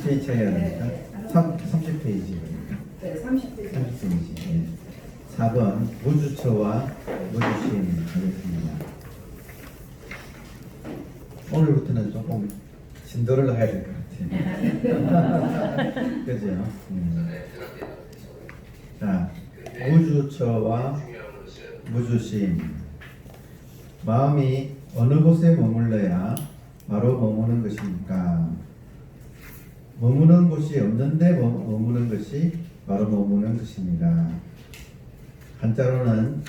페이지 차이가 납니까? 30페이지. 네, 30페이지. 30페이지. 예. 4번 무주처와 무주심 하겠습니다. 오늘부터는 조금 진도를 해야 될 것 같아요. 그죠? 자, 무주처와 무주심. 마음이 어느 곳에 머물러야 바로 머무는 것입니까? 머무는 곳이 없는데 머무는 것이 바로 머무는 것입니다. 한자로는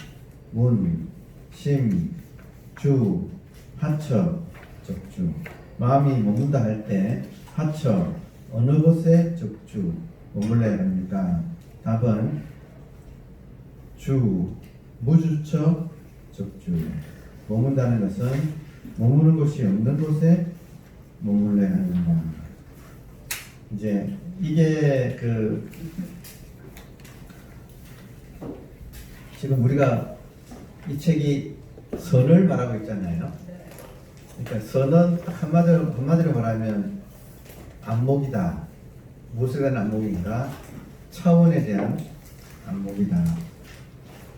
문, 심, 주, 하처, 적주. 마음이 머문다 할 때 하처, 어느 곳에 적주 머물러야 합니까? 답은 주, 무주처, 적주. 머문다는 것은 머무는 곳이 없는 곳에 머물러야 합니다. 이제 이게 지금 우리가 이 책이 선을 말하고 있잖아요. 그러니까 선은 딱 한마디로 말하면 안목이다. 무엇에 대한 안목인가? 차원에 대한 안목이다.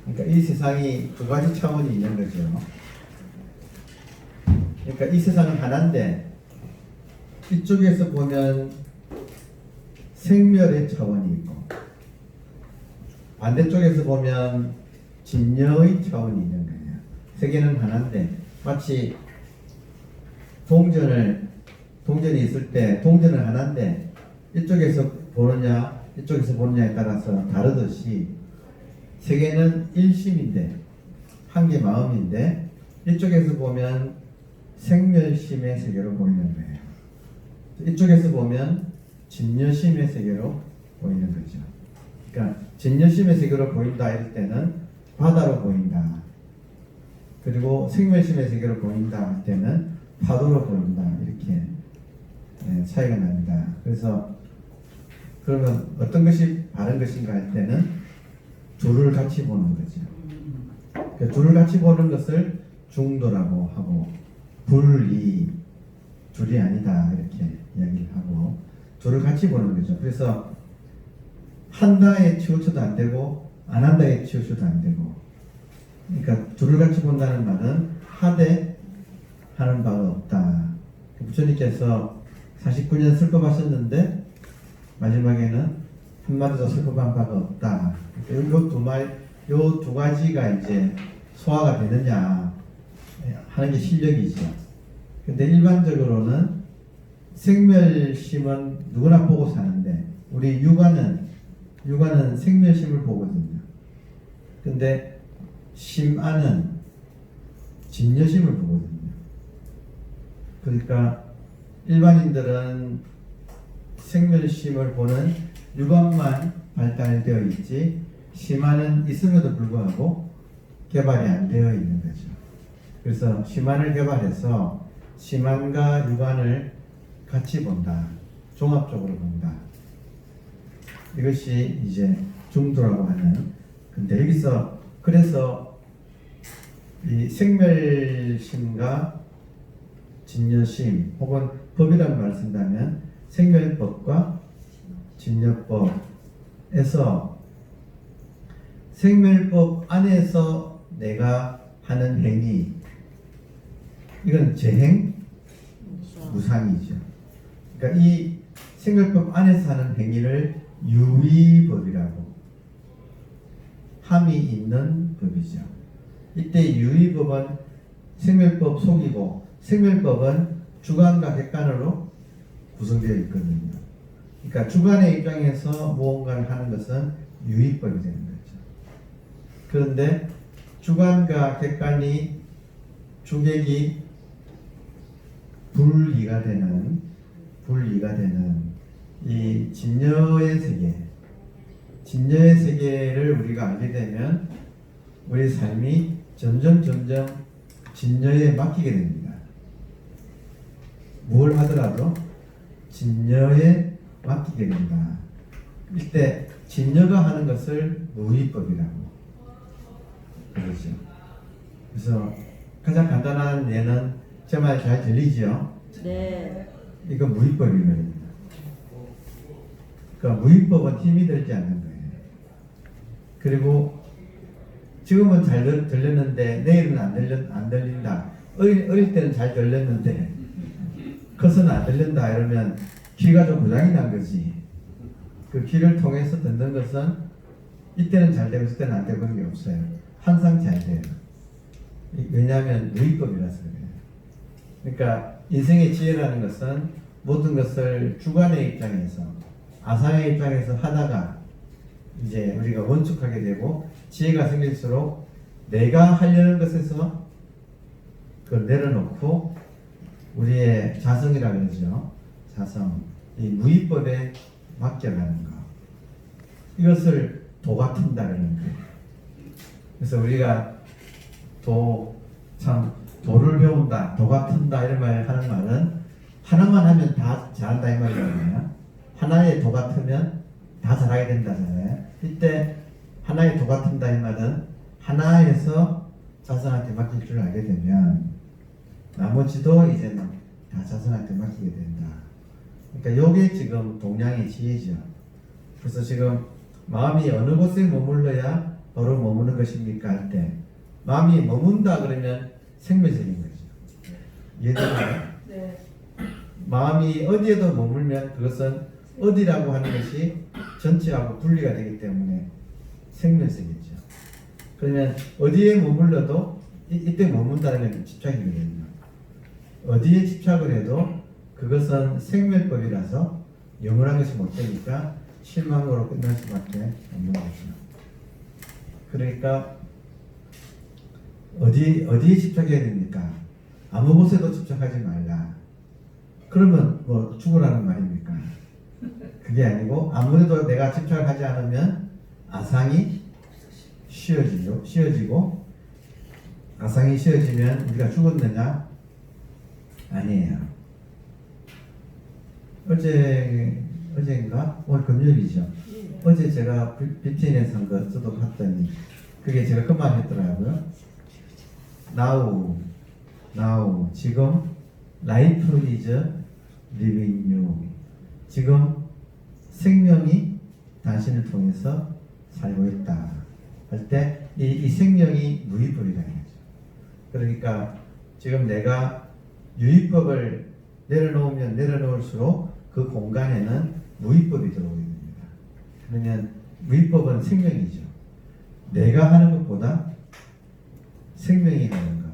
그러니까 이 세상이 두 가지 차원이 있는 거죠. 그러니까 이 세상은 하나인데 이쪽에서 보면 생멸의 차원이 있고 반대쪽에서 보면 진여의 차원이 있는 거예요. 세계는 하나인데 마치 동전이 있을 때 동전은 하나인데 이쪽에서 보느냐 이쪽에서 보느냐에 따라서 다르듯이 세계는 일심인데 한 개 마음인데 이쪽에서 보면 생멸심의 세계로 보이는 거예요. 이쪽에서 보면 진여심의 세계로 보이는 거죠. 그러니까 진여심의 세계로 보인다 이럴 때는 바다로 보인다. 그리고 생멸심의 세계로 보인다 할 때는 파도로 보인다. 이렇게 차이가 납니다. 그래서 그러면 어떤 것이 바른 것인가 할 때는 둘을 같이 보는 거죠. 그러니까 둘을 같이 보는 것을 중도라고 하고 분리 둘이 아니다 이렇게 이야기를 하고 둘을 같이 보는 거죠. 그래서 한다에 치우쳐도 안 되고 안 한다에 치우쳐도 안 되고 그러니까 둘을 같이 본다는 말은 하되 하는 바가 없다. 부처님께서 49년 슬퍼하셨는데 마지막에는 한마디도 슬퍼한 바가 없다. 요 두 가지가 이제 소화가 되느냐 하는 게 실력이죠. 근데 일반적으로는 생멸심은 누구나 보고 사는데 우리 육안은 생멸심을 보거든요. 근데 심안은 진여심을 보거든요. 그러니까 일반인들은 생멸심을 보는 육안만 발달되어 있지 심안은 있음에도 불구하고 개발이 안 되어 있는 거죠. 그래서 심안을 개발해서 심안과 육안을 같이 본다. 종합적으로 본다. 이것이 이제 중도라고 하는. 근데 여기서 그래서 이 생멸심과 진여심 혹은 법이라는 말을 쓴다면 생멸법과 진여법에서 생멸법 안에서 내가 하는 행위 이건 재행 무상이죠. 그러니까 이 생멸법 안에서 하는 행위를 유의법이라고 함이 있는 법이죠. 이때 유의법은 생멸법 속이고 생멸법은 주관과 객관으로 구성되어 있거든요. 그러니까 주관의 입장에서 무언가를 하는 것은 유의법이 되는 거죠. 그런데 주관과 객관이 주객이 분리가 되는 이 진여의 세계를 우리가 알게 되면 우리 삶이 점점 진여에 맡기게 됩니다. 뭘 하더라도 진여에 맡기게 된다. 이때 진여가 하는 것을 무의법이라고 그러죠. 그래서 가장 간단한 예는 제 말 잘 들리죠? 네. 이거 무의법이거든요. 그러니까 무위법은 힘이 들지 않는 거예요. 그리고 지금은 잘 들렸는데 내일은 안 들린다. 어릴 때는 잘 들렸는데 커서는 안 들린다 이러면 귀가 좀 고장이 난 거지. 그 귀를 통해서 듣는 것은 이때는 잘 되고 이때는 안 되고 그런 게 없어요. 항상 잘 돼요. 왜냐하면 무위법이라서 그래요. 그러니까 인생의 지혜라는 것은 모든 것을 주관의 입장에서 아사의 입장에서 하다가 이제 우리가 원축하게 되고 지혜가 생길수록 내가 하려는 것에서 그걸 내려놓고 우리의 자성이라 그러죠. 자성, 이 무위법에 맡겨가는 것. 이것을 도가 튼다 그러는 거예요. 그래서 우리가 도를 배운다, 도가 튼다 이런 말 하는 말은 하나만 하면 다 잘한다 이 말이거든요. 하나의 도가 트면 다 잘하게 된다잖아요. 이때 하나의 도가 튼다 이 말은 하나에서 자성한테 맡길 줄 알게 되면 나머지도 이제는 다 자성한테 맡기게 된다. 그러니까 요게 지금 동양의 지혜죠. 그래서 지금 마음이 어느 곳에 머물러야 바로 머무는 것입니까 할 때 마음이 머문다 그러면 생명적인 거죠. 이해되나요? 네. 마음이 어디에도 머물면 그것은 어디라고 하는 것이 전체하고 분리가 되기 때문에 생명성이죠. 그러면 어디에 머물러도 이때 머문다는 건 집착이거든요. 어디에 집착을 해도 그것은 생멸법이라서 영원한 것이 못 되니까 실망으로 끝날 수밖에 없는 거죠. 그러니까 어디에 집착해야 됩니까? 아무 곳에도 집착하지 말라. 그러면 뭐 죽으라는 말입니까? 그게 아니고 아무래도 내가 집착을 하지 않으면 아상이 쉬어지고 아상이 쉬어지면 우리가 죽었느냐? 아니에요. 어제인가? 오늘 금요일이죠. 어제 제가 BTN에서 한 거 저도 봤더니 그게 제가 그 말 했더라고요. Now 지금 Life is living you. 지금 생명이 당신을 통해서 살고 있다 할 때 이 생명이 무위법이라는 거죠. 그러니까 지금 내가 유위법을 내려놓으면 내려놓을수록 그 공간에는 무위법이 들어오게 됩니다. 그러면 무위법은 생명이죠. 내가 하는 것보다 생명이 하는 것.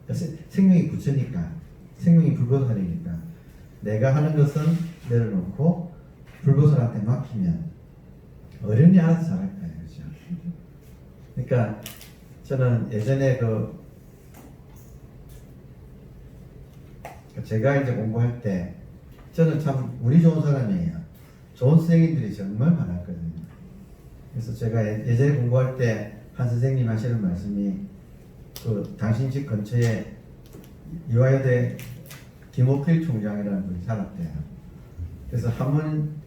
그러니까 생명이 부처니까, 생명이 불보살이니까 내가 하는 것은 내려놓고 불보살한테 맡기면 어른이 알아서 잘할 거예요. 그렇죠? 그러니까 저는 예전에 제가 이제 공부할 때 저는 참 운이 좋은 사람이에요. 좋은 선생님들이 정말 많았거든요. 그래서 제가 예전에 공부할 때 한 선생님 하시는 말씀이 당신 집 근처에 이화여대 김옥필 총장이라는 분이 살았대요. 그래서 한 번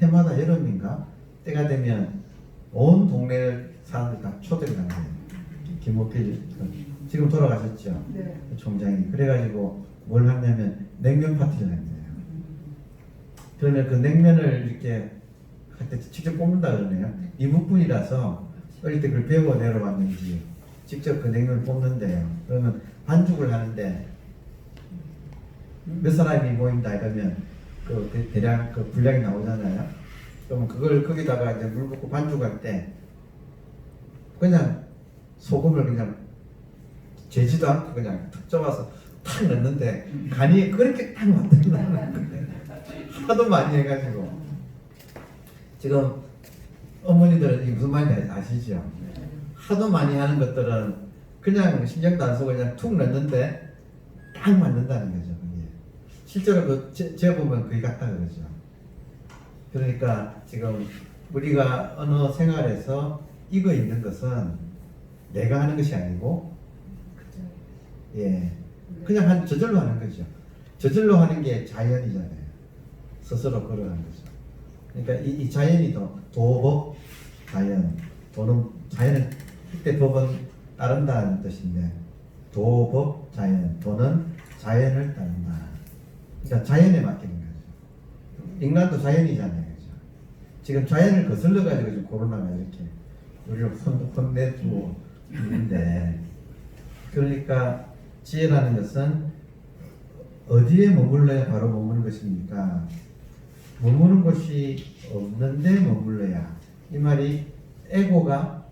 해마다 여름인가 때가 되면 온 동네 사람들 다 초대를 한대요. 김옥필 지금 돌아가셨죠. 네. 그 총장이 그래가지고 뭘 하냐면 냉면 파티를 한대요. 그러면 그 냉면을 이렇게 할 때 직접 뽑는다 그러네요. 이북분이라서 어릴 때 그걸 배워 내려왔는지 직접 그 냉면을 뽑는데요. 그러면 반죽을 하는데 몇 사람이 모인다 이러면 대략 그 분량이 나오잖아요. 그러면 그걸 거기다가 이제 물 붓고 반죽할 때 그냥 소금을 그냥 재지도 않고 그냥 툭 접어서 탁 넣는데 간이 그렇게 딱 맞더라고요. 하도 많이 해가지고 지금 어머니들은 이게 무슨 말인지 아시죠? 하도 많이 하는 것들은 그냥 신경도 안 쓰고 그냥 툭 넣는데 딱 맞는다는 거죠. 그게. 실제로 제가 보면 그게 같다 그러죠. 그러니까 지금 우리가 어느 생활에서 익어 있는 것은 내가 하는 것이 아니고 그냥 저절로 하는 거죠. 저절로 하는 게 자연이잖아요. 스스로 걸어가는 거죠. 그러니까 이 자연이 도법 자연. 자연은 이때 법은 따른다는 뜻인데 도법 자연. 도는 자연을 따른다. 그러니까 자연에 맡기는 거죠. 인간도 자연이잖아요. 그죠? 지금 자연을 거슬러 가지고 지금 코로나가 이렇게 우리를 혼내주고 있는데, 그러니까 지혜라는 것은 어디에 머물러야 바로 머무는 것입니까? 머무는 곳이 없는데 머물러야. 이 말이 에고가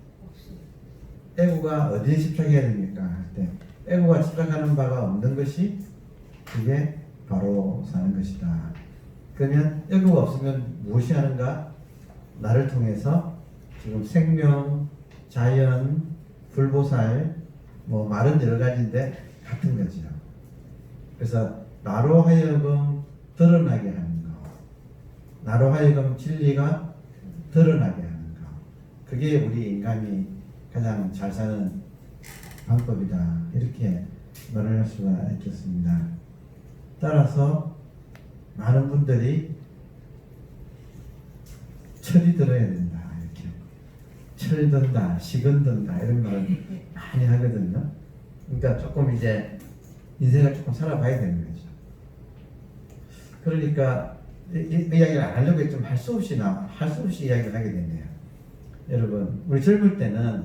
어디에 집착해야 됩니까? 할 때 에고가 집착하는 바가 없는 것이 그게 바로 사는 것이다. 그러면 에고가 없으면 무엇이 하는가? 나를 통해서 지금 생명, 자연, 불보살, 뭐 말은 여러 가지인데 같은 거죠. 그래서 나로 하여금 드러나게 하는 거, 나로 하여금 진리가 드러나게 하는 거, 그게 우리 인간이 가장 잘 사는 방법이다. 이렇게 말을 할 수가 있겠습니다. 따라서 많은 분들이 철이 들어야 된다, 이렇게 철 든다, 식은 든다 이런 말을 많이 하거든요. 그러니까 조금 이제 인생을 조금 살아봐야 되는 거죠. 그러니까 이 이야기를 안 하려고 했지만 할 수 없이 이야기를 하게 되네요. 여러분, 우리 젊을 때는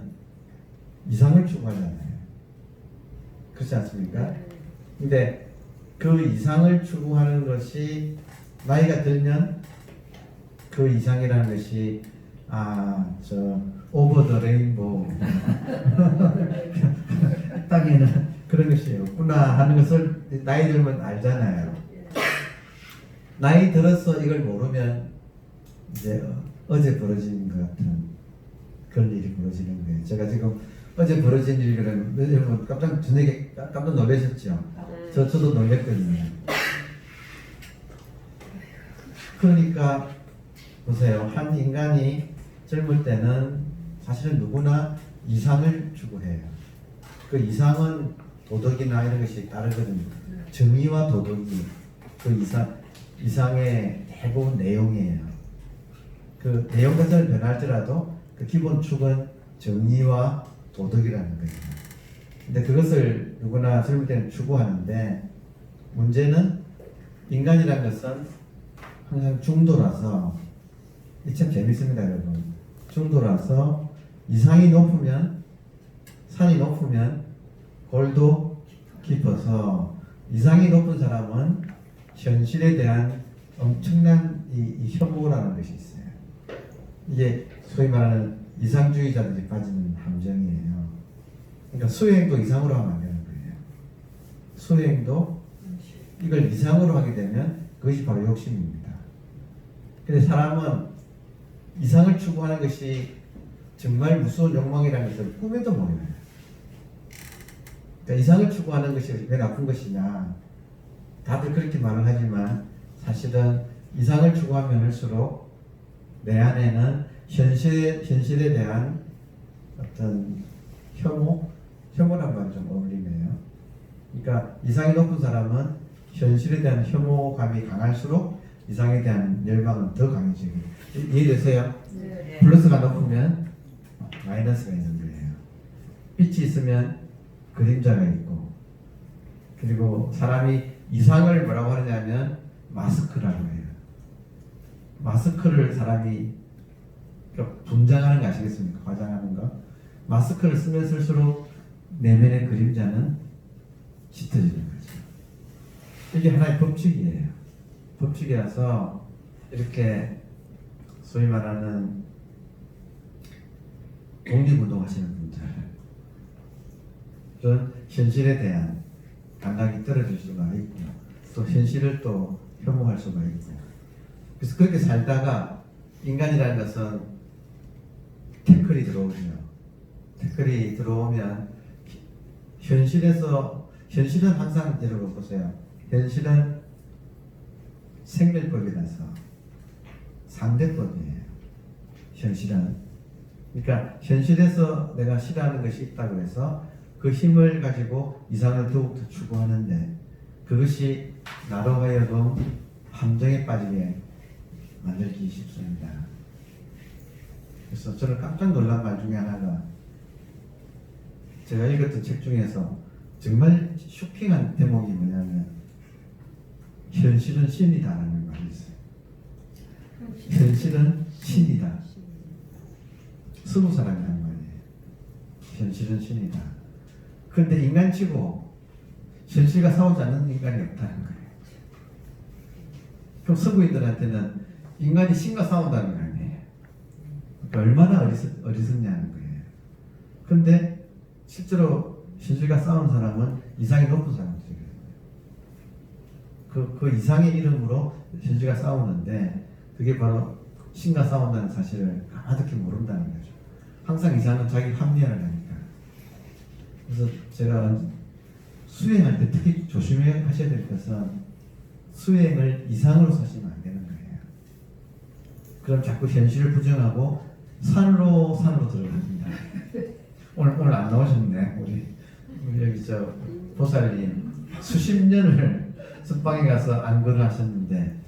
이상을 추구하잖아요. 그렇지 않습니까? 근데 그 이상을 추구하는 것이 나이가 들면 그 이상이라는 것이 오버 더 레인보우 땅에는 그런 것이 없구나 하는 것을 나이 들면 알잖아요. 나이 들어서 이걸 모르면 이제 어제 벌어진 것 같은 그런 일이 벌어지는 거예요. 제가 지금 어제 벌어진 일을 여러분 저녁에 깜짝 놀라셨죠? 저도 놀랐거든요. 그러니까 보세요. 한 인간이 젊을 때는 사실은 누구나 이상을 추구해요. 그 이상은 도덕이나 이런 것이 다르거든요. 정의와 도덕이 그 이상의 대부분 내용이에요. 그 내용 자체는 변할지라도 그 기본 축은 정의와 도덕이라는 거예요. 근데 그것을 누구나 젊을 때는 추구하는데, 문제는 인간이라는 것은 항상 중도라서, 이 참 재밌습니다, 여러분. 중도라서 이상이 높으면, 산이 높으면 골도 깊어서, 이상이 높은 사람은 현실에 대한 엄청난 이 혐오라는 것이 있어요. 이게 소위 말하는 이상주의자들이 빠지는 함정이에요. 그러니까 수행도 이상으로 하면 안 되는 거예요. 수행도 이걸 이상으로 하게 되면 그것이 바로 욕심입니다. 근데 사람은 이상을 추구하는 것이 정말 무서운 욕망이라는 것을 꿈에도 몰라요. 그러니까 이상을 추구하는 것이 왜 나쁜 것이냐, 다들 그렇게 말을 하지만 사실은 이상을 추구하면 할수록 내 안에는 현실에 대한 어떤 혐오란 말이 좀 어울리네요. 그러니까 이상이 높은 사람은 현실에 대한 혐오감이 강할수록 이상에 대한 열망은 더 강해지고. 이해되세요? 네. 플러스가 높으면 마이너스가 있는 거예요. 빛이 있으면 그림자가 있고, 그리고 사람이 이상을 뭐라고 하느냐면 마스크라고 해요. 마스크를 사람이 분장하는 거 아시겠습니까? 화장하는 거. 마스크를 쓰면 쓸수록 내면의 그림자는 짙어지는 거죠. 이게 하나의 법칙이에요. 법칙이라서 이렇게 소위 말하는 독립운동 하시는 분들은 현실에 대한 감각이 떨어질 수가 있고, 또 현실을 또 혐오할 수가 있고, 그래서 그렇게 살다가 인간이라는 것은 태클이 들어오죠. 태클이 들어오면 현실은 항상 여러분 보세요. 현실은 생멸법이라서 상대법이에요. 현실은. 그러니까 현실에서 내가 싫어하는 것이 있다고 해서 그 힘을 가지고 이상을 더욱더 추구하는데, 그것이 나로 하여금 함정에 빠지게 만들기 쉽습니다. 그래서 저는 깜짝 놀란 말 중에 하나가, 제가 읽었던 책 중에서 정말 쇼킹한 대목이 뭐냐면, 현실은 신이다라는 말이 있어요. 현실은 신이다. 스무 사람이란 말이에요. 현실은 신이다. 그런데 인간치고 현실과 싸우지 않는 인간이 없다는 거예요. 그럼 서구인들한테는 인간이 신과 싸운다는 거 아니에요. 그러니까 얼마나 어리석냐는 거예요. 그런데 실제로 현실과 싸우는 사람은 이상이 높은 사람들이에요. 그 이상의 이름으로 현실과 싸우는데 그게 바로 신과 싸운다는 사실을 가만히 모른다는 거죠. 항상 이상은 자기 합리화를 하니까. 그래서 제가 수행할 때 특히 조심하셔야 될 것은 수행을 이상으로 사시면 안 되는 거예요. 그럼 자꾸 현실을 부정하고 산으로 들어갑니다. 오늘 안 나오셨네. 우리 여기 저 보살님 수십 년을 선방에 가서 안거를 하셨는데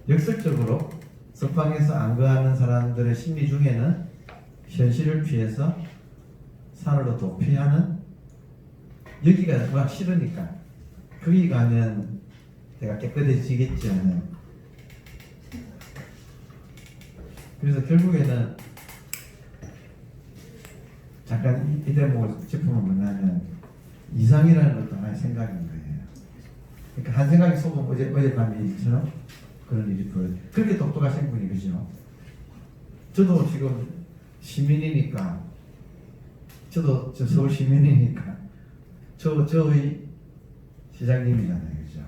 역설적으로 선방에서 안거하는 사람들의 심리 중에는 현실을 피해서 산으로 도피하는, 여기가 막 싫으니까 거기 가면 내가 깨끗해지겠지 하는. 그래서 결국에는 잠깐 이 대목을 짚으면 뭐냐면 이상이라는 것도 하나의 생각인 거예요. 그러니까 한 생각이 속으면 어젯밤이처럼 그런 일이 벌어져. 그렇게 똑똑하신 분이 그죠? 저도 지금 시민이니까, 저도 서울 시민이니까 저의 시장님이잖아요, 그죠?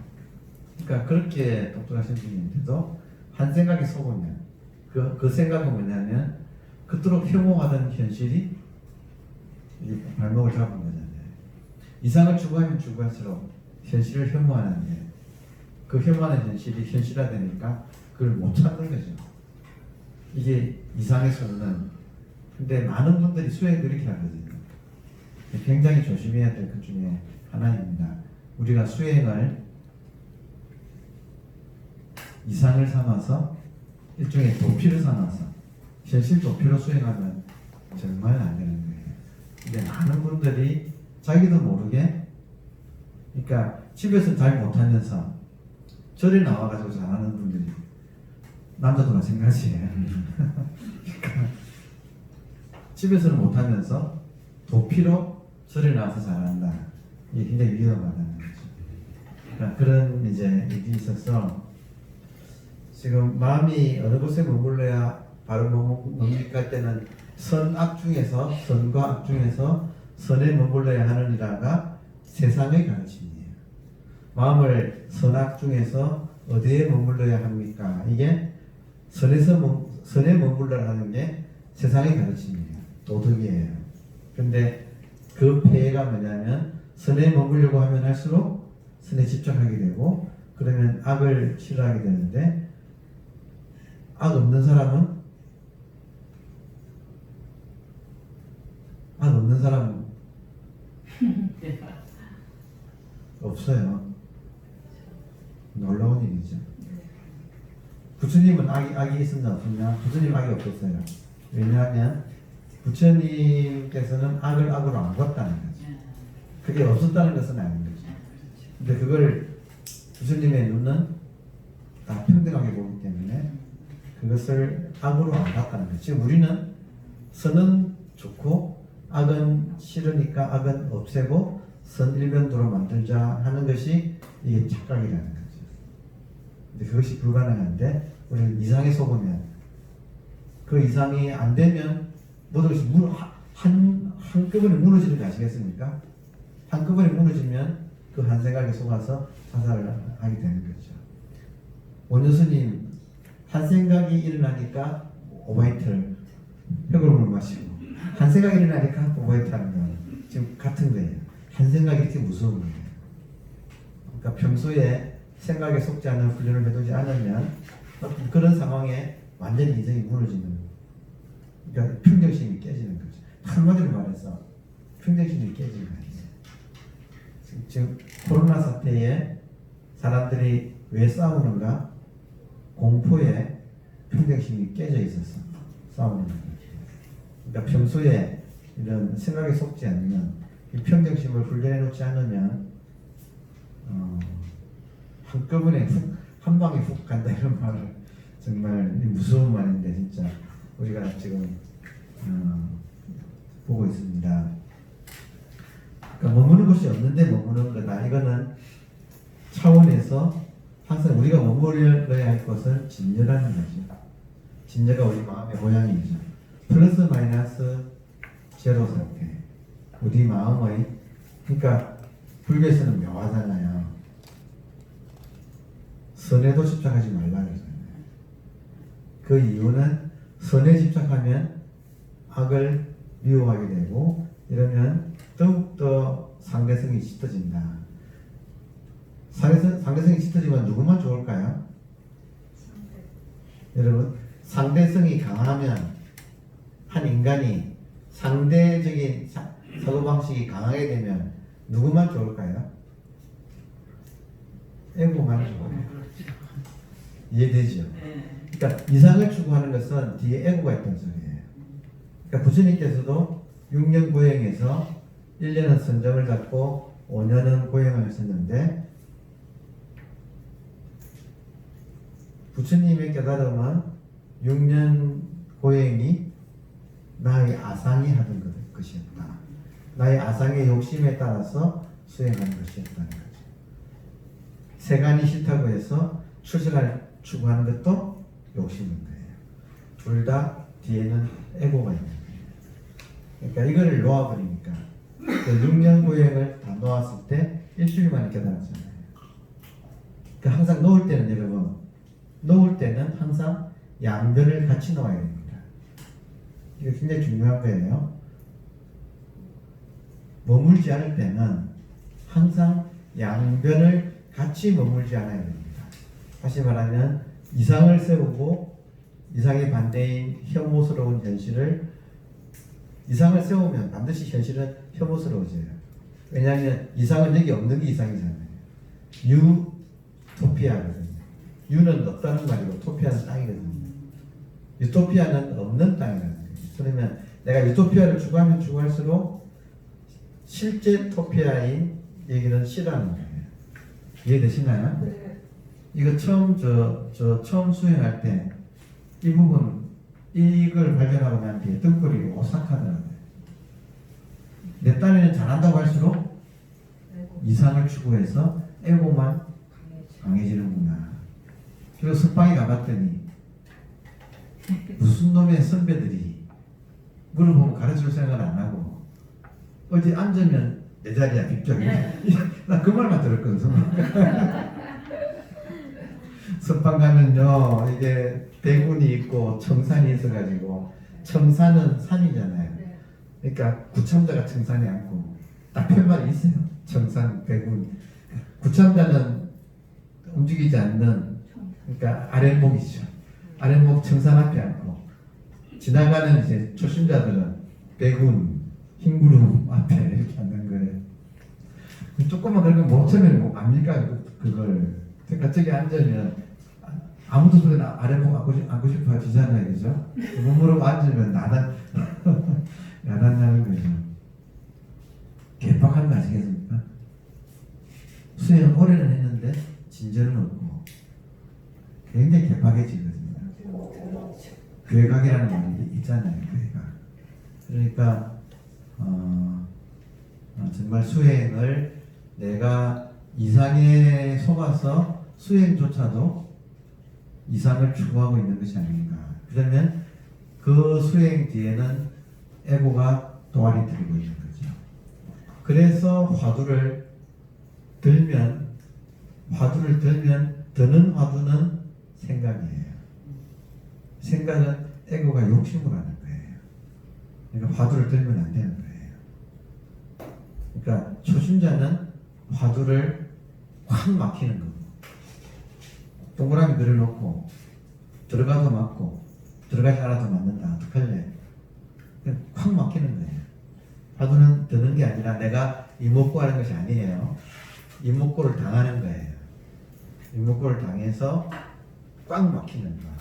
그러니까 그렇게 똑똑하신 분인데도 한 생각이 속으면 그 생각은 뭐냐면 그토록 혐오하던 현실이 발목을 잡은 거잖아요. 이상을 추구하면 추구할수록 현실을 혐오하는데 그 혐오하는 현실이 현실화되니까 그걸 못 찾는 거죠. 이게 이상에서는. 근데 많은 분들이 수행 그렇게 하거든요. 굉장히 조심해야 될 것 중에 하나입니다. 우리가 수행을 이상을 삼아서 일종의 도피를 삼아서 현실 도피로 수행하면 정말 안 되는 거예요. 근데 많은 분들이 자기도 모르게, 그러니까 집에서 잘 못하면서 절에 나와가지고 잘하는 분들이 남자도 마찬가지예요. 그러니까 집에서는 못하면서 도피로 절에 나와서 잘한다. 이게 굉장히 위험하다는 거죠. 그러니까 그런 이제 일이 있어서 지금 마음이 어느 곳에 머물러야 바로 뭡니까 할 때는 선악 중에서, 선과 악 중에서 선에 머물러야 하느니라가 세상의 가르침이에요. 마음을 선악 중에서 어디에 머물러야 합니까? 이게 선에 머물러야 하는 게 세상의 가르침이에요. 도덕이에요. 근데 그 폐해가 뭐냐면 선에 머물려고 하면 할수록 선에 집착하게 되고, 그러면 악을 싫어하게 되는데, 악 없는 사람은 없어요. 놀라운 일이죠. 부처님은 악이 있었나 없었냐? 부처님 악이 없었어요. 왜냐하면 부처님께서는 악을 악으로 안 봤다는 거죠. 그게 없었다는 것은 아닌 거죠. 근데 그걸 부처님의 눈은 다 평등하게 보기 때문에 그것을 악으로 안 봤다는 거죠. 지금 우리는 선은 좋고 악은 싫으니까 악은 없애고 선 일변도로 만들자 하는 것이 이게 착각이라는 거죠. 근데 그것이 불가능한데 우리는 이상에 속으면, 그 이상이 안 되면 모든 것이 한꺼번에 무너지는 거 아시겠습니까? 한꺼번에 무너지면 그 한 생각에 속아서 자살을 하게 되는 거죠. 원효스님 한 생각이 일어나니까 오바이트를 혁으로 마시고, 한 생각이 일어나니까 오바이트 하는 거 지금 같은 거예요. 한 생각이 이렇게 무서운 거예요. 그러니까 평소에 생각에 속지 않는 훈련을 해두지 않으면 그런 상황에 완전히 인생이 무너지는 거예요. 그러니까 평정심이 깨지는 거죠. 한마디로 말해서 평정심이 깨지는 거예요. 지금 코로나 사태에 사람들이 왜 싸우는가? 공포에 평정심이 깨져 있어서 싸우는 거예요. 그러니까 평소에 이런 생각에 속지 않는 이 평정심을 훈련해 놓지 않으면 한꺼번에 한 방에 훅 간다, 이런 말을 정말 무서운 말인데 진짜 우리가 지금 보고 있습니다. 그러니까 머무는 곳이 없는데 머무는 거다. 이거는 차원에서 항상 우리가 머물러야 할 것은 진여라는 거죠. 진여가 우리 마음의 모양이죠. 플러스 마이너스 제로 상태. 우리 마음의, 그러니까 불교에서는 묘하잖아요. 선에도 집착하지 말라 그러잖아요. 그 이유는 선에 집착하면 악을 미워하게 되고, 이러면 더욱더 상대성이 짙어진다. 상대성이 짙어지면 누구만 좋을까요? 여러분, 상대성이 강하면 한 인간이 상대적인 사고방식이 강하게 되면 누구만 좋을까요? 에고만 좋아요. 이해되죠? 그러니까 이상을 추구하는 것은 뒤에 에고가 있다는 소리예요. 그러니까 부처님께서도 6년 고행에서 1년은 선정을 잡고 5년은 고행을 하셨는데, 부처님의 깨달음은 6년 고행이 나의 아상이 하던 것이었다. 나의 아상의 욕심에 따라서 수행하는 것이었다는 거죠. 세간이 싫다고 해서 출세를 추구하는 것도 욕심인 거예요. 둘 다 뒤에는 에고가 있는 거예요. 그러니까 이거를 놓아버리니까 그 6년 고행을 다 놓았을 때 일주일 만에 깨달았잖아요. 그러니까 항상 놓을 때는 여러분, 놓을 때는 항상 양변을 같이 놓아야 됩니다. 이거 굉장히 중요한 거예요. 머물지 않을 때는 항상 양변을 같이 머물지 않아야 됩니다. 다시 말하면 이상을 세우고 이상의 반대인 혐오스러운 현실을, 이상을 세우면 반드시 현실은 혐오스러워져요. 왜냐하면 이상은 여기 없는 게 이상이잖아요. 유토피아거든요. 유는 없다는 말이고 토피아는 땅이거든요. 유토피아는 없는 땅이라는 거예요. 그러면 내가 유토피아를 추구하면 추구할수록 실제 토피아인 얘기는 싫어하는 거예요. 이해되시나요? 네. 이거 처음 처음 수행할 때 이 부분, 이걸 발견하고 난 뒤에 등골이 오싹하더라고요. 내 딴에는 잘한다고 할수록 이상을 추구해서 에고만 강해지는구나. 그리고 석방에 가봤더니 무슨 놈의 선배들이 물어보면 가르쳐줄 생각을 안 하고 어디 앉으면 내 자리야 빅적이. 나 그 말만 들었거든. 석방 가면요, 이게 대군이 있고 청산이 있어가지고, 청산은 산이잖아요. 그러니까 구참자가 청산에 앉고 딱 편말이 있어요. 청산, 대군. 구참자는 움직이지 않는, 그러니까 아랫목이죠. 아랫목 청산 앞에 앉고, 지나가는 이제 초심자들은 대군, 흰구름 앞에 이렇게 앉는 거예요. 조금만 그런 거 못 참으면 뭐 압니까? 그걸. 그러니까 저기 앉으면 아무도 소리 아랫목 앉고 싶어 하시잖아요. 그죠? 몸으로 앉으면 나단나는 거죠. 개빡한 거 아시겠습니까? 수행을 오래는 했는데 진전은 없고 굉장히 개빡해지거든요. 괴각이라는 말이 있잖아요. 괴각. 그러니까 정말 수행을 내가 이상에 속아서 수행조차도 이상을 추구하고 있는 것이 아닌가. 그러면 그 수행 뒤에는 에고가 도아리 들고 있는 거죠. 그래서 화두를 들면 드는 화두는 생각이에요. 생각은 에고가 욕심으로 하는 거예요. 그러니까 화두를 들면 안 되는 거예요. 그러니까 초심자는 화두를 확 막히는 거고, 동그라미 그려놓고 들어가도 맞고 들어가지 않아도 맞는다. 어떡할래? 그냥 확 막히는 거예요. 화두는 드는 게 아니라 내가 이목구하는 것이 아니에요. 이목구를 당하는 거예요. 이목구를 당해서 꽉 막히는 거야.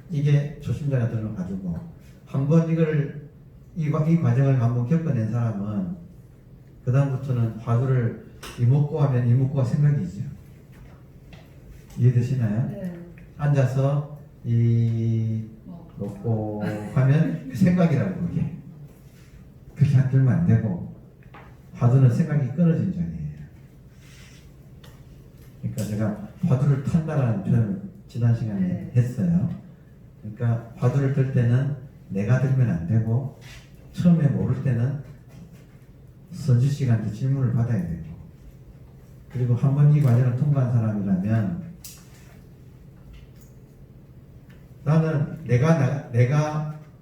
이게 초심자가 들어 가지고 한번 이 과정을 한번 겪어낸 사람은 그 다음부터는 화두를 이목구 하면 이목구가 생각이죠. 이해되시나요? 네. 앉아서 이 놓고 하면 그 생각이라고 그게 그렇게 들면 안 되고 화두는 생각이 끊어진 자리예요. 그러니까 제가 화두를 탄다라는 표현을 지난 시간에 했어요. 그러니까 화두를 들 때는 내가 들면 안 되고 처음에 모를 때는 선주 씨한테 질문을 받아야 되고 그리고 한 번 이 과정을 통과한 사람이라면 나는 내가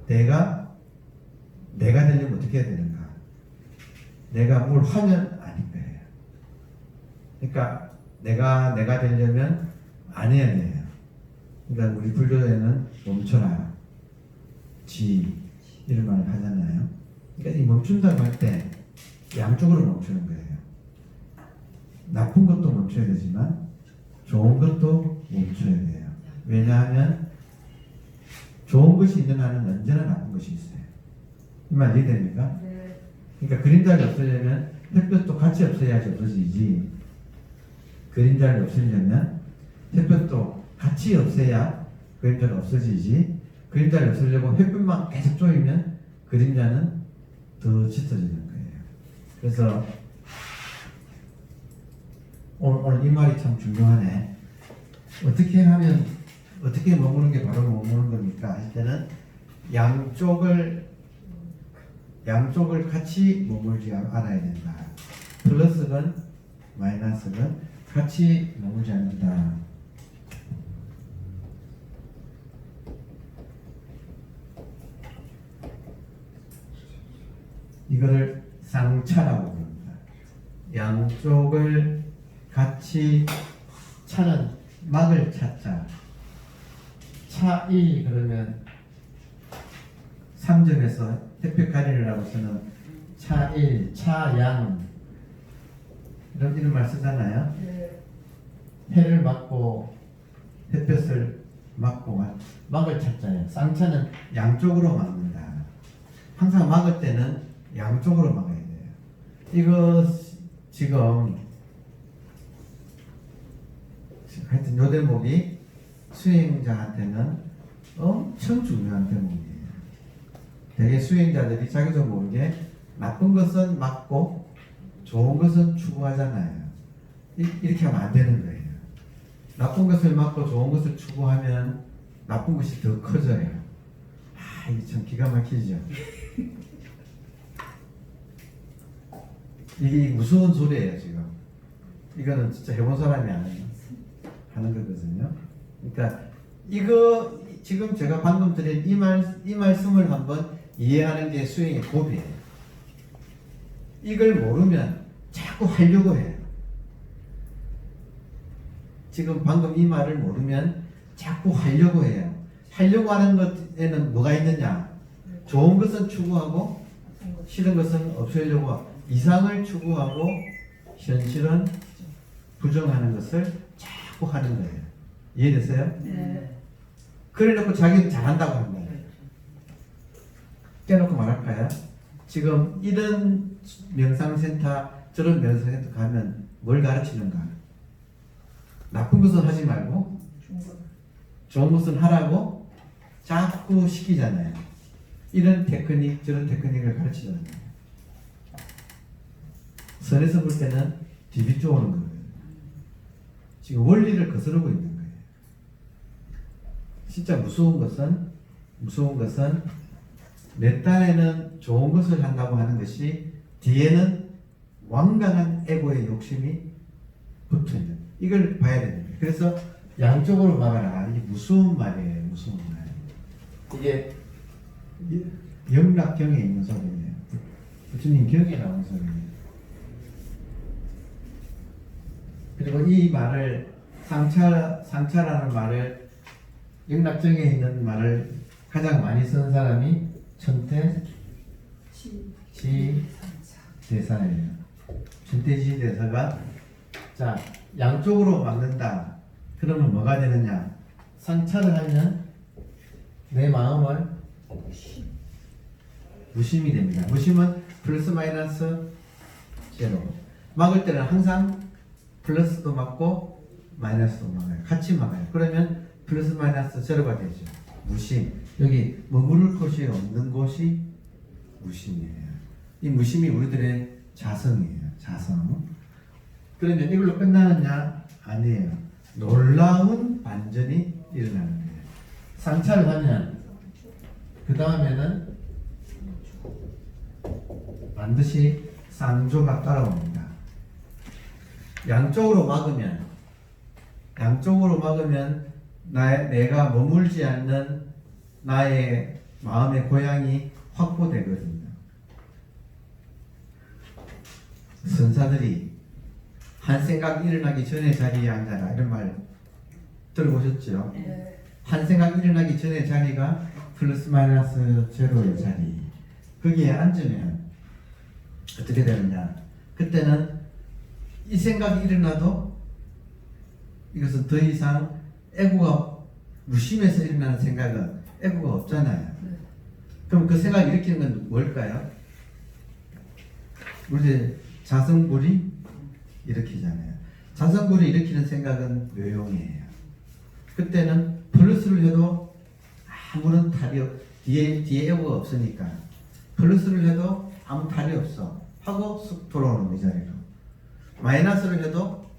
되려면 어떻게 해야 되는가? 내가 뭘 하면 아닌 거예요. 그러니까 내가 되려면 안 해야 돼요. 그러니까 우리 불교에는 멈춰라, 지 이런 말을 하잖아요. 그러니까 이 멈춘다고 할 때 양쪽으로 멈추는 거예요. 나쁜 것도 멈춰야 되지만 좋은 것도 멈춰야 돼요. 왜냐하면 좋은 것이 있는 한은 언제나 나쁜 것이 있어요. 이 말 이해됩니까? 네. 그러니까 그림자를 없애려면 햇볕도 같이 없애야지 없어지지. 그림자를 없애려면 햇볕도 같이 없애야 그림자가 없어지지. 그림자를 없애려고 햇볕만 계속 쪼이면 그림자는 더 짙어지는 거예요. 그래서 오늘 이 말이 참 중요하네. 어떻게 하면 어떻게 머무는 게 바로 머무는 겁니까? 할 때는 양쪽을 같이 머물지 않아야 된다. 플러스건 마이너스건 같이 머물지 않는다. 이거를 쌍차라고 부릅니다. 양쪽을 같이 차는 막을 찾자. 차이 그러면 3점에서 햇볕 가리라고 쓰는 차일, 차양 이런 말 쓰잖아요. 네. 해를 막고 햇볕을 막고 막을 찾자예요. 쌍차는 양쪽으로 막는다. 항상 막을 때는 양쪽으로 막아야 돼요. 이거 지금 하여튼 요 대목이 수행자한테는 엄청 중요한 대목이에요. 대개 수행자들이 자기도 모르게 나쁜 것은 막고 좋은 것은 추구하잖아요. 이렇게 하면 안 되는 거예요. 나쁜 것을 막고 좋은 것을 추구하면 나쁜 것이 더 커져요. 이게 참 기가 막히죠. 이게 무서운 소리예요 지금. 이거는 진짜 해본 사람이 하는 거거든요. 그러니까 이거 지금 제가 방금 드린 이 말씀을 한번 이해하는 게 수행의 고비예요. 이걸 모르면 자꾸 하려고 해요. 지금 방금 이 말을 모르면 자꾸 하려고 해요. 하려고 하는 것에는 뭐가 있느냐? 좋은 것은 추구하고 싫은 것은 없애려고 하고 이상을 추구하고 현실은 부정하는 것을 자꾸 하는 거예요. 이해되세요? 네. 그래 놓고 자기는 잘한다고 하는 거예요. 깨놓고 말할까요? 지금 이런 명상센터 저런 명상센터 가면 뭘 가르치는가? 나쁜 것은 하지 말고 좋은 것은 하라고 자꾸 시키잖아요. 이런 테크닉 저런 테크닉을 가르치잖아요. 선에서 볼 때는 디비 쪼오는 거예요. 지금 원리를 거스르고 있는 거예요. 진짜 무서운 것은 내 딴에는 좋은 것을 한다고 하는 것이 뒤에는 완강한 에고의 욕심이 붙어있는 이걸 봐야 됩니다. 그래서 양쪽으로 막아라. 이게 무서운 말이에요. 무서운 말. 이게 영락경에 있는 소리예요. 부처님 경에 나온 소리예요. 그리고 이 말을 상차라는 말을 영락경에 있는 말을 가장 많이 쓰는 사람이 천태지 대사예요. 천태지 대사가 자 양쪽으로 막는다. 그러면 뭐가 되느냐? 상차를 하면 내 마음을 무심이 됩니다. 무심은 플러스 마이너스 제로. 막을 때는 항상 플러스도 막고 마이너스도 막아요. 같이 막아요. 그러면 플러스 마이너스 제로가 되죠. 무심. 여기 머무를 곳이 없는 곳이 무심이에요. 이 무심이 우리들의 자성이에요. 자성. 그러면 이걸로 끝나느냐? 아니에요. 놀라운 반전이 일어나는 거예요. 상차를 하면 그 다음에는 반드시 쌍조가 따라옵니다. 양쪽으로 막으면 내가 머물지 않는 나의 마음의 고향이 확보되거든요. 선사들이 한 생각 일어나기 전에 자리에 앉아라 이런 말 들어보셨죠? 네. 한 생각 일어나기 전에 자리가 플러스 마이너스 제로의 자리. 거기에 앉으면 어떻게 되느냐? 그때는 이 생각이 일어나도 이것은 더 이상 애고가 무심해서 일어나는 생각은 애고가 없잖아요. 그럼 그 생각을 일으키는 건 뭘까요? 우리 자성불이 일으키잖아요. 자성불이 일으키는 생각은 묘용이에요. 그때는 플러스를 해도 아무런 탈이 뒤에 애고가 없으니까 플러스를 해도 아무 탈이 없어 하고 쑥 돌아오는 이 자리로. 마이너스를 해도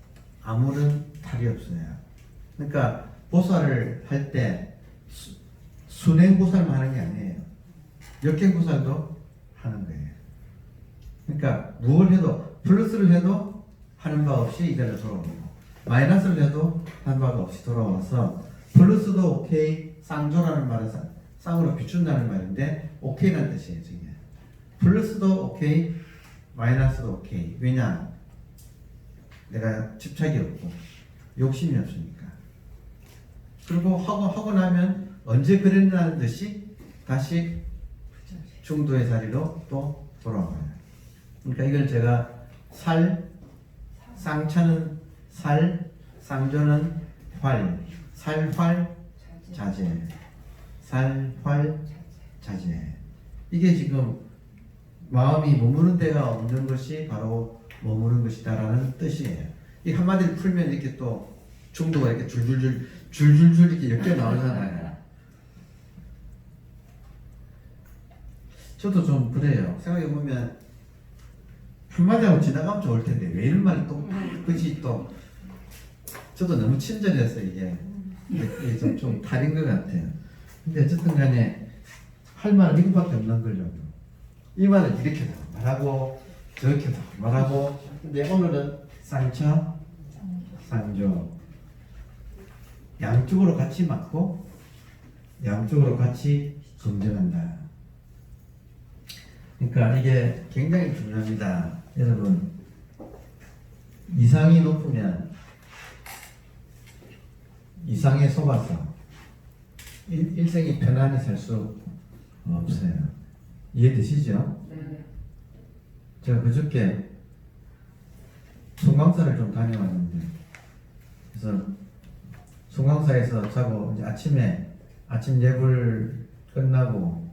아무런 탈이 없어요. 그러니까 보살을 할 때 순행보살만 하는 게 아니에요. 역행보살도 하는 거예요. 그러니까 무엇을 해도 플러스를 해도 하는 바 없이 이대로 돌아오고 마이너스를 해도 하는 바가 없이 돌아와서 플러스도 오케이, 쌍조라는 말은 쌍으로 비춘다는 말인데 오케이라는 뜻이에요. 지금. 플러스도 오케이, 마이너스도 오케이. 왜냐? 내가 집착이 없고 욕심이 없으니까. 그리고 하고 나면 언제 그랬냐는 듯이 다시 중도의 자리로 또 돌아와요. 그러니까 이걸 제가 쌍차는 쌍조는 살활 자제, 살활 자제. 이게 지금 마음이 머무는 데가 없는 것이 바로 머무는 것이다라는 뜻이에요. 이 한마디를 풀면 이렇게 또 중도가 이렇게 줄줄줄 이렇게 엮여 나오잖아요. 저도 좀 그래요. 생각해 보면 한마디 하고 지나가면 좋을 텐데 왜 이런 말을 또 그지 또 저도 너무 친절해서 이게 좀 탈인 것 같아요. 근데 어쨌든 간에 할 말은 이거밖에 없는 걸요. 이 말은 이렇게도 말하고 저렇게도 말하고. 근데 오늘은 쌍차 쌍조 양쪽으로 같이 맞고 양쪽으로 같이 긍정한다. 그러니까 이게 굉장히 중요합니다. 여러분, 이상이 높으면 이상에 속아서 일생이 편안히 살 수 없어요. 이해되시죠? 네. 제가 그저께 송광사를 좀 다녀왔는데, 그래서 송광사에서 자고 이제 아침 예불 끝나고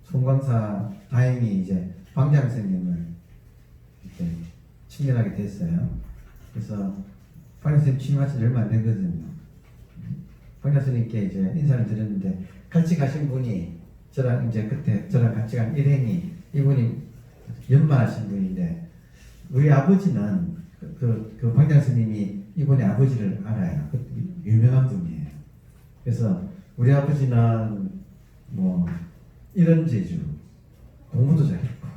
송광사 다행히 이제 방장 선생님을 이렇게 친근하게 됐어요. 그래서 방장 선생님 취임하신 지 얼마 안 되거든요. 방장 선생님께 이제 인사를 드렸는데 같이 가신 분이 저랑 이제 그때 저랑 같이 간 일행이 이분이 연마하신 분인데 우리 아버지는 그 방장 스님이 이분의 아버지를 알아요. 유명한 분이에요. 그래서 우리 아버지는 뭐 이런 재주, 공부도 잘했고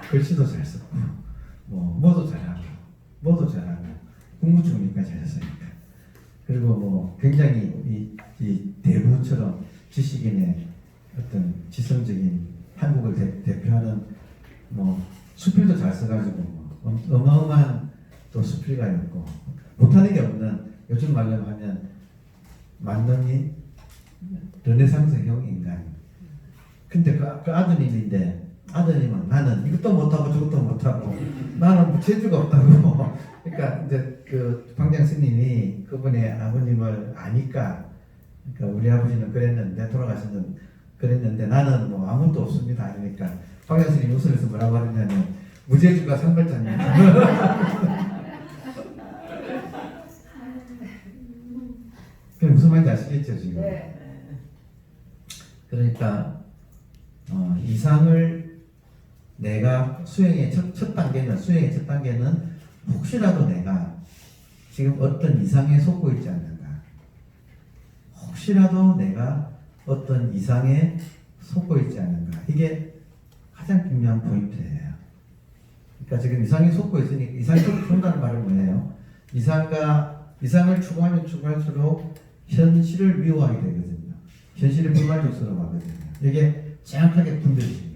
글씨도 잘 썼고 뭐도 잘하고 국무총리까지 하셨으니까. 그리고 뭐 굉장히 이 대부처럼 지식인의 어떤 지성적인 한국을 대표하는 뭐 수필도 잘 써가지고 뭐 어마어마한 또 수필가였고 못하는 게 없는, 요즘 말로 하면 만능이 르네상스형 인간. 근데 그 아드님인데 아드님은 나는 이것도 못하고 저것도 못하고 나는 뭐 재주가 없다고. 그러니까 이제 그 방장 스님이 그분의 아버님을 아니까, 그러니까 우리 아버지는 그랬는데 돌아가셨는 그랬는데 나는 뭐 아무것도 없습니다. 그러니까 방장 스님이 웃으면서 뭐라고 하느냐면 무재주가 상발자입니다. 그 무슨 말인지 아시겠죠 지금? 네. 그러니까 이상을 내가 수행의 첫 단계는 혹시라도 내가 지금 어떤 이상에 속고 있지 않는가, 혹시라도 내가 어떤 이상에 속고 있지 않는가, 이게 가장 중요한 포인트예요. 그러니까 지금 이상에 속고 있으니까, 이상에 속는다는 말은 뭐예요? 이상을 추구하면 추구할수록 현실을 미워하게 되거든요. 현실이 불만족스러워하거든요. 이게 정확하게 분별이